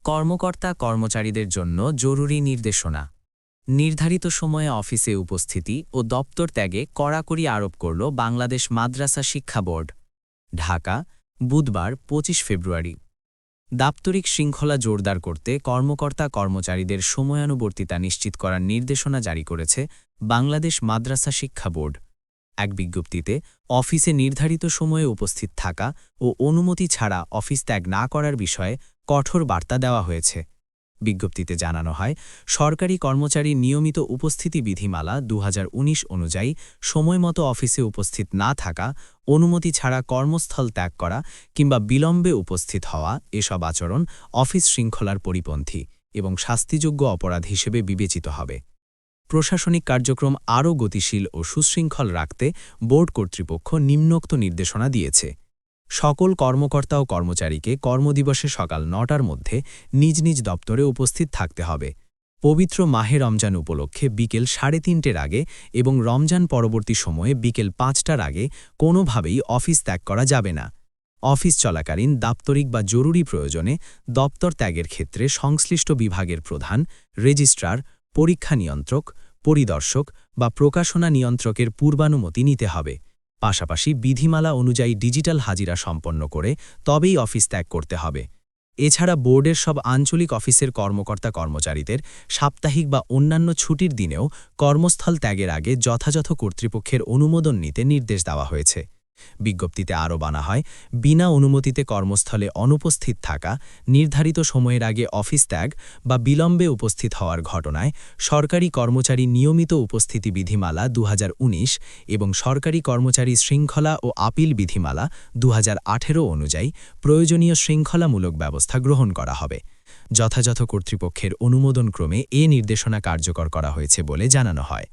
কর্মকর্তা কর্মচারীদের জন্য জরুরি নির্দেশনা। নির্ধারিত সময়ে অফিসে উপস্থিতি ও দপ্তর ত্যাগে কড়াকড়ি আরোপ করল বাংলাদেশ মাদ্রাসা শিক্ষা বোর্ড। ঢাকা, বুধবার ২৫ ফেব্রুয়ারি। দাপ্তরিক শৃঙ্খলা জোরদার করতে কর্মকর্তা কর্মচারীদের সময়ানুবর্তিতা নিশ্চিত করার নির্দেশনা জারি করেছে বাংলাদেশ মাদ্রাসা শিক্ষা বোর্ড। এক বিজ্ঞপ্তিতে অফিসে নির্ধারিত সময়ে উপস্থিত থাকা ও অনুমতি ছাড়া অফিস ত্যাগ না করার বিষয়ে কঠোর বার্তা দেওয়া হয়েছে। বিজ্ঞপ্তিতে জানানো হয়, সরকারি কর্মচারী নিয়মিত উপস্থিতি বিধিমালা ২০১৯ অনুযায়ী সময়মতো অফিসে উপস্থিত না থাকা, অনুমতি ছাড়া কর্মস্থল ত্যাগ করা কিংবা বিলম্বে উপস্থিত হওয়া এসব আচরণ অফিস শৃঙ্খলার পরিপন্থী এবং শাস্তিযোগ্য অপরাধ হিসেবে বিবেচিত হবে। প্রশাসনিক কার্যক্রম আরও গতিশীল ও সুশৃঙ্খল রাখতে বোর্ড কর্তৃপক্ষ নিম্নোক্ত নির্দেশনা দিয়েছে। সকল কর্মকর্তা ও কর্মচারীকে কর্মদিবসে সকাল ৯টার মধ্যে নিজ নিজ দপ্তরে উপস্থিত থাকতে হবে। পবিত্র মাহে রমজান উপলক্ষে বিকেল ৩:৩০-র আগে এবং রমজান পরবর্তী সময়ে বিকেল ৫টার আগে কোনোভাবেই অফিস ত্যাগ করা যাবে না। অফিস চলাকালীন দাপ্তরিক বা জরুরি প্রয়োজনে দপ্তর ত্যাগের ক্ষেত্রে সংশ্লিষ্ট বিভাগের প্রধান, রেজিস্ট্রার, পরীক্ষা নিয়ন্ত্রক, পরিদর্শক বা প্রকাশনা নিয়ন্ত্রকের পূর্বানুমতি নিতে হবে। পাশাপাশি বিধিমালা অনুযায়ী ডিজিটাল হাজিরা সম্পন্ন করে তবেই অফিস ত্যাগ করতে হবে। এছাড়া বোর্ডের সব আঞ্চলিক অফিসের কর্মকর্তা কর্মচারীদের সাপ্তাহিক বা অন্যান্য ছুটির দিনেও কর্মস্থল ত্যাগের আগে যথাযথ কর্তৃপক্ষের অনুমোদন নিতে নির্দেশ দেওয়া হয়েছে। বিজ্ঞপ্তিতে আরও বলা হয়, বিনা অনুমতিতে কর্মস্থলে অনুপস্থিত থাকা, নির্ধারিত সময়ের আগে অফিস ত্যাগ বা বিলম্বে উপস্থিত হওয়ার ঘটনায় সরকারি কর্মচারী নিয়মিত উপস্থিতি বিধিমালা ২০১৯ এবং সরকারি কর্মচারী শৃঙ্খলা ও আপিল বিধিমালা ২০১৮ অনুযায়ী প্রয়োজনীয় শৃঙ্খলামূলক ব্যবস্থা গ্রহণ করা হবে। যথাযথ কর্তৃপক্ষের অনুমোদনক্রমে এ নির্দেশনা কার্যকর করা হয়েছে বলে জানানো হয়।